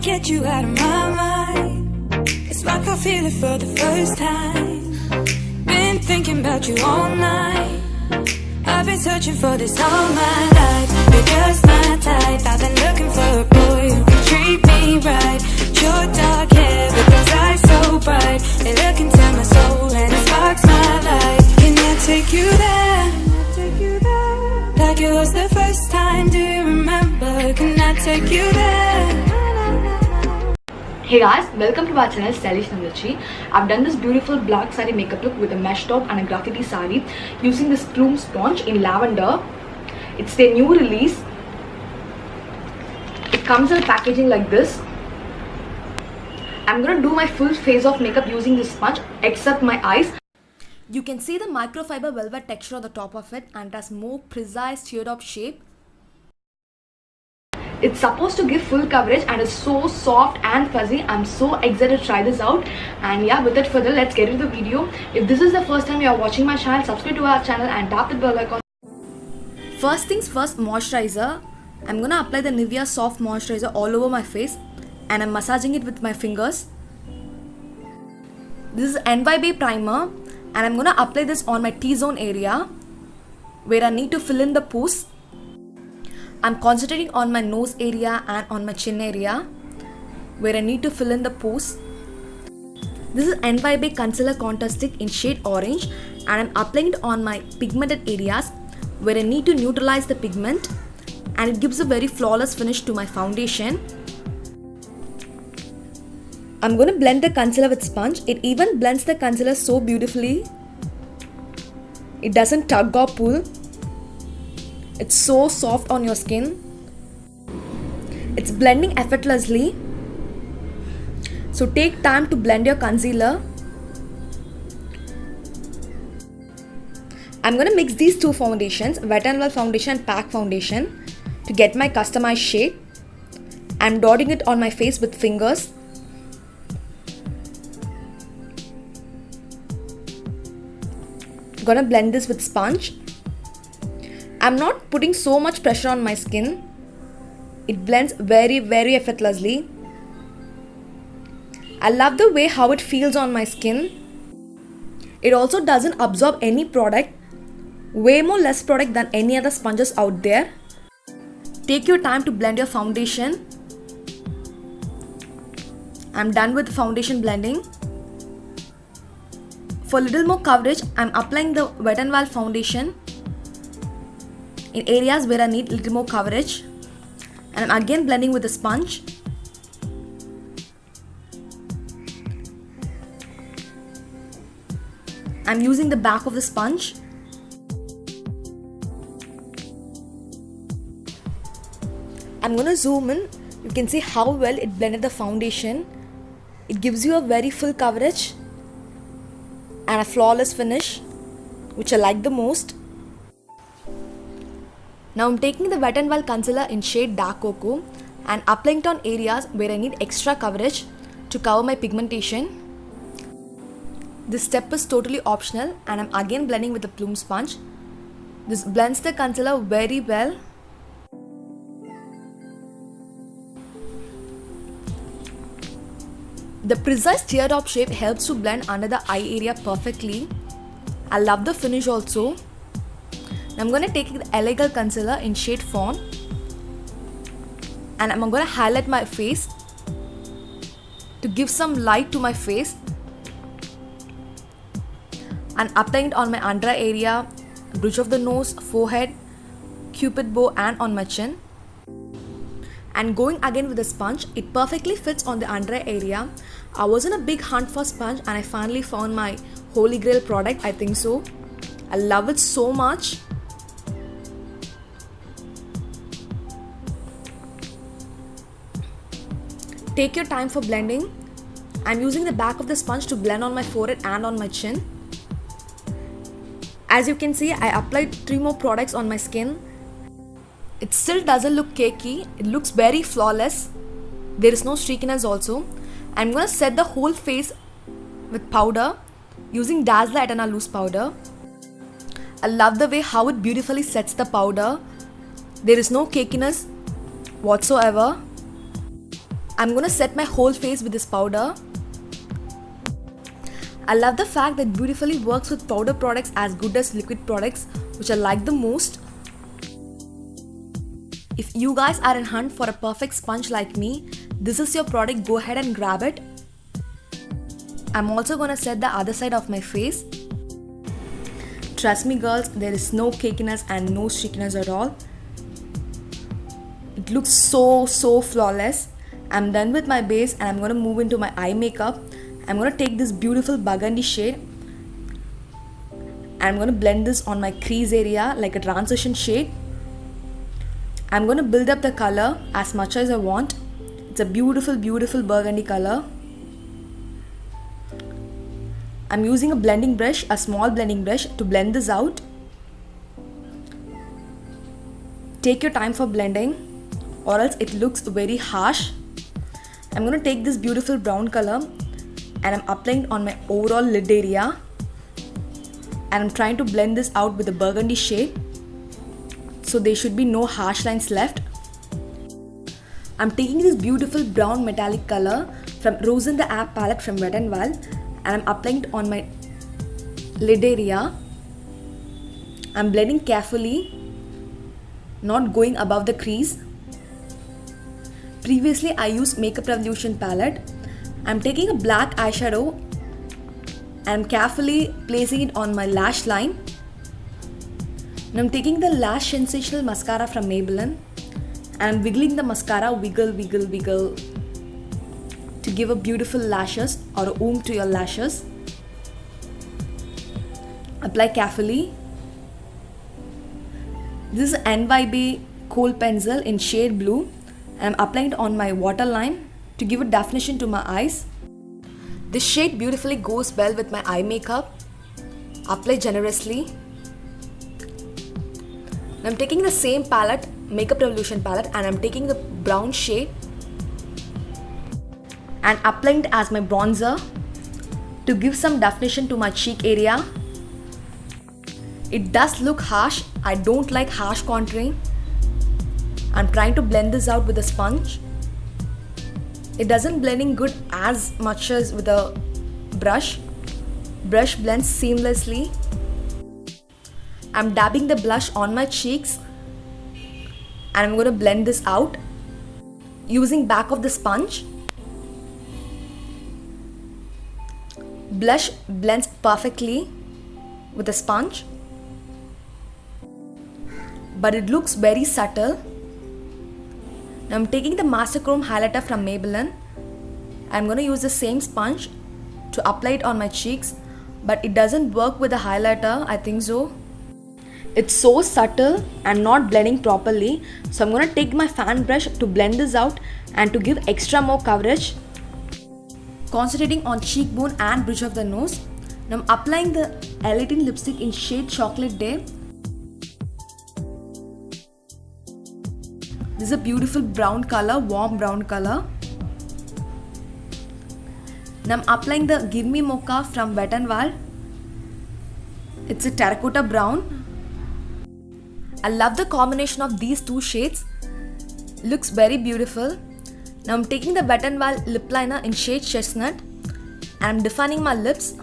get you out of my mind. It's like I feel it for the first time. Been thinking about you all night. I've been searching for this all my life. You're just my type. I've been looking for a boy who can treat me right. Your dark hair with those eyes so bright. They look into my soul and it sparks my life. Can I take you there? Like it was the first time, do you remember? Can I take you there? Hey guys, welcome to our channel Tamizhachi. I've done this beautiful black saree makeup look with a mesh top and a graffiti saree using this Plume sponge in lavender. It's their new release. It comes in packaging like this. I'm gonna do my full face of makeup using this sponge except my eyes. You can see the microfiber velvet texture on the top of it and it has more precise teardrop shape. It's supposed to give full coverage and is so soft and fuzzy. I'm so excited to try this out. And yeah, without further, let's get into the video. If this is the first time you are watching my channel, subscribe to our channel and tap the bell icon. First things first, moisturizer. I'm gonna apply the Nivea soft moisturizer all over my face and I'm massaging it with my fingers. This is Nybae primer and I'm gonna apply this on my T-zone area where I need to fill in the pores. I'm concentrating on my nose area and on my chin area where I need to fill in the pores. This is Nybae concealer contour stick in shade orange and I'm applying it on my pigmented areas where I need to neutralize the pigment and it gives a very flawless finish to my foundation. I'm going to blend the concealer with sponge. It even blends the concealer so beautifully. It doesn't tug or pull. It's so soft on your skin. It's blending effortlessly. So take time to blend your concealer. I'm going to mix these two foundations, Wet n Wild foundation and PAC foundation, to get my customized shade. I'm dotting it on my face with fingers. Gonna blend this with sponge. I'm not putting so much pressure on my skin. It blends very effortlessly. I love the way how it feels on my skin. It also doesn't absorb any product. Way more less product than any other sponges out there. Take your time to blend your foundation. I'm done with foundation blending. For a little more coverage, I'm applying the Wet n Wild foundation in areas where I need a little more coverage. And I'm again blending with a sponge. I'm using the back of the sponge. I'm gonna zoom in. You can see how well it blended the foundation. It gives you a very full coverage and a flawless finish, which I like the most. Now I'm taking the Wet n Wild concealer in shade Dark Cocoa and applying it on areas where I need extra coverage to cover my pigmentation. This step is totally optional and I'm again blending with the Plume sponge. This blends the concealer very well. The precise teardrop shape helps to blend under the eye area perfectly. I love the finish also. Now I'm going to take the Elegant concealer in shade Fawn and I'm going to highlight my face to give some light to my face and applying it on my under eye area, bridge of the nose, forehead, cupid bow and on my chin. And going again with the sponge, it perfectly fits on the under eye area. I was in a big hunt for sponge and I finally found my holy grail product, I think so. I love it so much. Take your time for blending. I'm using the back of the sponge to blend on my forehead and on my chin. As you can see, I applied 3 more products on my skin. It still doesn't look cakey. It looks very flawless. There is no streakiness also. I'm going to set the whole face with powder using Dazzler Eternal Loose powder. I love the way how it beautifully sets the powder. There is no cakiness whatsoever. I'm gonna set my whole face with this powder. I love the fact that it beautifully works with powder products as good as liquid products, which I like the most. If you guys are in hunt for a perfect sponge like me, this is your product, go ahead and grab it. I'm also gonna set the other side of my face. Trust me girls, there is no cakiness and no streakiness at all. It looks so flawless. I'm done with my base and I'm gonna move into my eye makeup. I'm gonna take this beautiful burgundy shade and I'm gonna blend this on my crease area like a transition shade. I'm gonna build up the color as much as I want. It's a beautiful burgundy color. I'm using a blending brush, a small blending brush, to blend this out. Take your time for blending or else it looks very harsh. I'm going to take this beautiful brown color and I'm applying it on my overall lid area. And I'm trying to blend this out with a burgundy shade. So there should be no harsh lines left. I'm taking this beautiful brown metallic color from Rose in the App palette from Wet n Wild and I'm applying it on my lid area. I'm blending carefully, not going above the crease. Previously I used Makeup Revolution palette. I'm taking a black eyeshadow and I'm carefully placing it on my lash line. Now I'm taking the Lash Sensational mascara from Maybelline and I'm wiggling the mascara, wiggle to give a beautiful lashes or a oomph to your lashes. Apply carefully. This is Nybae Kohl pencil in shade blue and I'm applying it on my waterline to give a definition to my eyes. This shade beautifully goes well with my eye makeup. Apply generously. I'm taking the same palette, Makeup Revolution palette, and I'm taking the brown shade and applying it as my bronzer to give some definition to my cheek area. It does look harsh. I don't like harsh contouring. I'm trying to blend this out with a sponge. It doesn't blending good as much as with a brush. Brush blends seamlessly. I'm dabbing the blush on my cheeks and I'm going to blend this out using back of the sponge. Blush blends perfectly with the sponge, but it looks very subtle. Now I'm taking the Master Chrome highlighter from Maybelline. I'm going to use the same sponge to apply it on my cheeks, but it doesn't work with the highlighter, I think so. It's so subtle and not blending properly, so I'm going to take my fan brush to blend this out and to give extra more coverage. Concentrating on cheekbone and bridge of the nose. Now I'm applying the L18 lipstick in shade Chocolate Day. This is a beautiful brown color, warm brown color. Now I'm applying the Give Me Mocha from Wet n Wild. It's a terracotta brown. I love the combination of these two shades. Looks very beautiful. Now I'm taking the Wet n Wild lip liner in shade Chestnut and I'm defining my lips.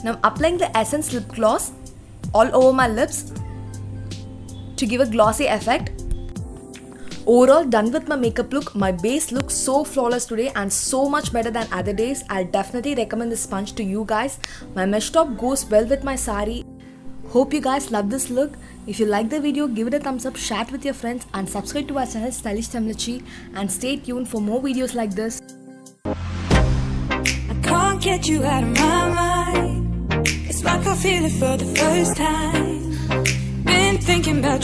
Now I'm applying the Essence lip gloss all over my lips to give a glossy effect. Overall, done with my makeup look. My base looks so flawless today and so much better than other days. I'll definitely recommend this sponge to you guys. My mesh top goes well with my saree. Hope you guys love this look. If you like the video, give it a thumbs up, share it with your friends and subscribe to our channel Stylish Tamizhachi and stay tuned for more videos like this. I can't get you out of my mind. It's like I feel it for the first time. Been thinking about you.